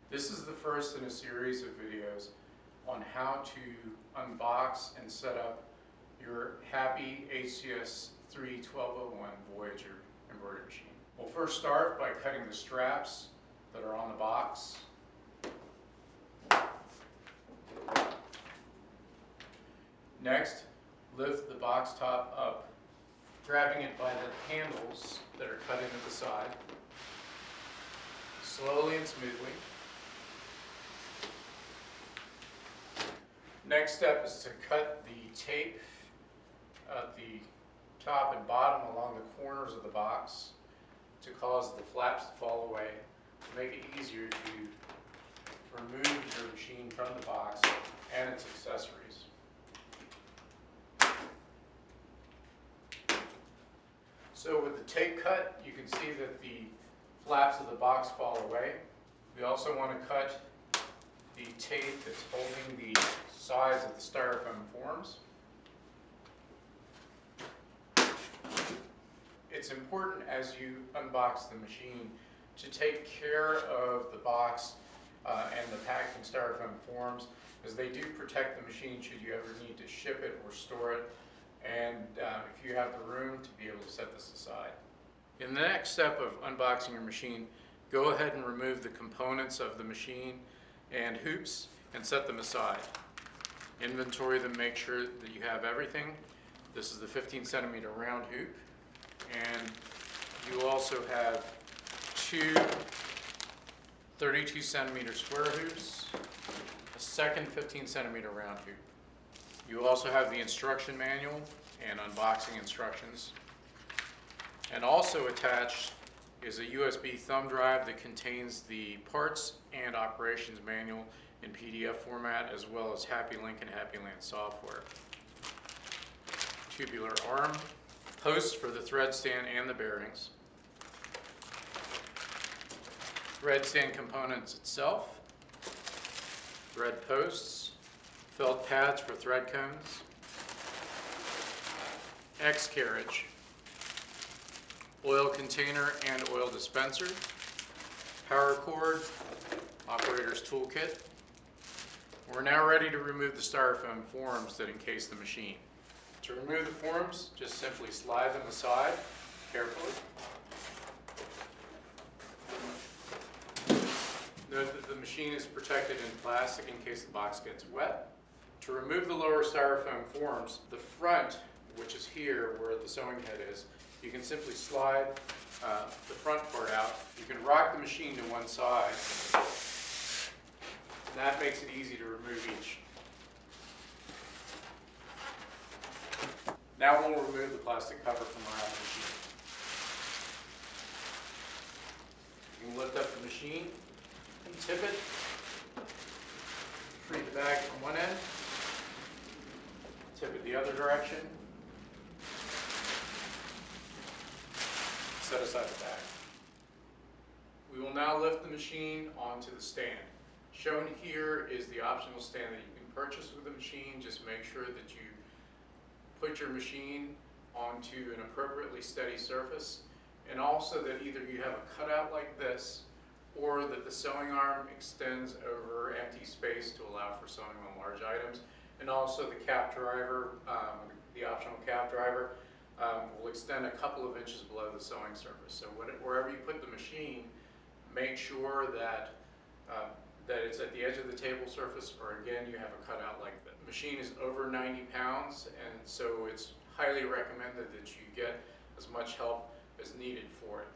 This is the first in a series of videos on how to unbox and set up your Happy HCS3-1201 Voyager embroidery machine. We'll first start by cutting the straps that are on the box. Next, lift the box top up, grabbing it by the handles that are cut into the side, slowly and smoothly. Next step is to cut the tape at the top and bottom along the corners of the box to cause the flaps to fall away, to make it easier to remove your machine from the box and its accessories. So with the tape cut, you can see that the flaps of the box fall away. We also want to cut the tape that's holding the sides of the styrofoam forms. It's important as you unbox the machine to take care of the box and the packed styrofoam forms, as they do protect the machine should you ever need to ship it or store it, and if you have the room to be able to set this aside. In the next step of unboxing your machine, go ahead and remove the components of the machine and hoops and set them aside. Inventory them, make sure that you have everything. This is the 15-centimeter round hoop, and you also have two 32-centimeter square hoops, a second 15-centimeter round hoop. You also have the instruction manual and unboxing instructions. And also attached is a USB thumb drive that contains the parts and operations manual in PDF format, as well as HappyLink and HappyLand software. Tubular arm, posts for the thread stand and the bearings. Thread stand components itself, thread posts, felt pads for thread cones, X carriage, oil container and oil dispenser, power cord, operator's toolkit. We're now ready to remove the styrofoam forms that encase the machine. To remove the forms, just simply slide them aside carefully. Note that the machine is protected in plastic in case the box gets wet. To remove the lower styrofoam forms, the front, which is here where the sewing head is, you can simply slide the front part out. You can rock the machine to one side. That makes it easy to remove each. Now we'll remove the plastic cover from around the machine. You can lift up the machine and tip it. Free the bag from one end. Tip it the other direction. Set aside the bag. We will now lift the machine onto the stand. Shown here is the optional stand that you can purchase with the machine. Just make sure that you put your machine onto an appropriately steady surface, and also that either you have a cutout like this or that the sewing arm extends over empty space to allow for sewing on large items. And also the cap driver, the optional cap driver, will extend a couple of inches below the sewing surface. So wherever you put the machine, make sure that that it's at the edge of the table surface, or again, you have a cutout like that. The machine is over 90 pounds, and so it's highly recommended that you get as much help as needed for it.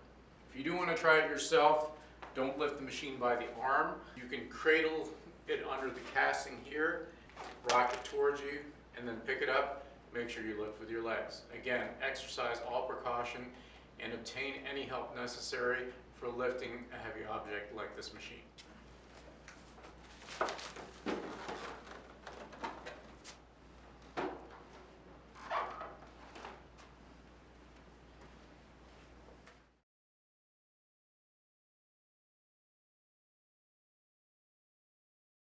If you do want to try it yourself, don't lift the machine by the arm. You can cradle it under the casting here, rock it towards you, and then pick it up. Make sure you lift with your legs. Again, exercise all precaution and obtain any help necessary for lifting a heavy object like this machine.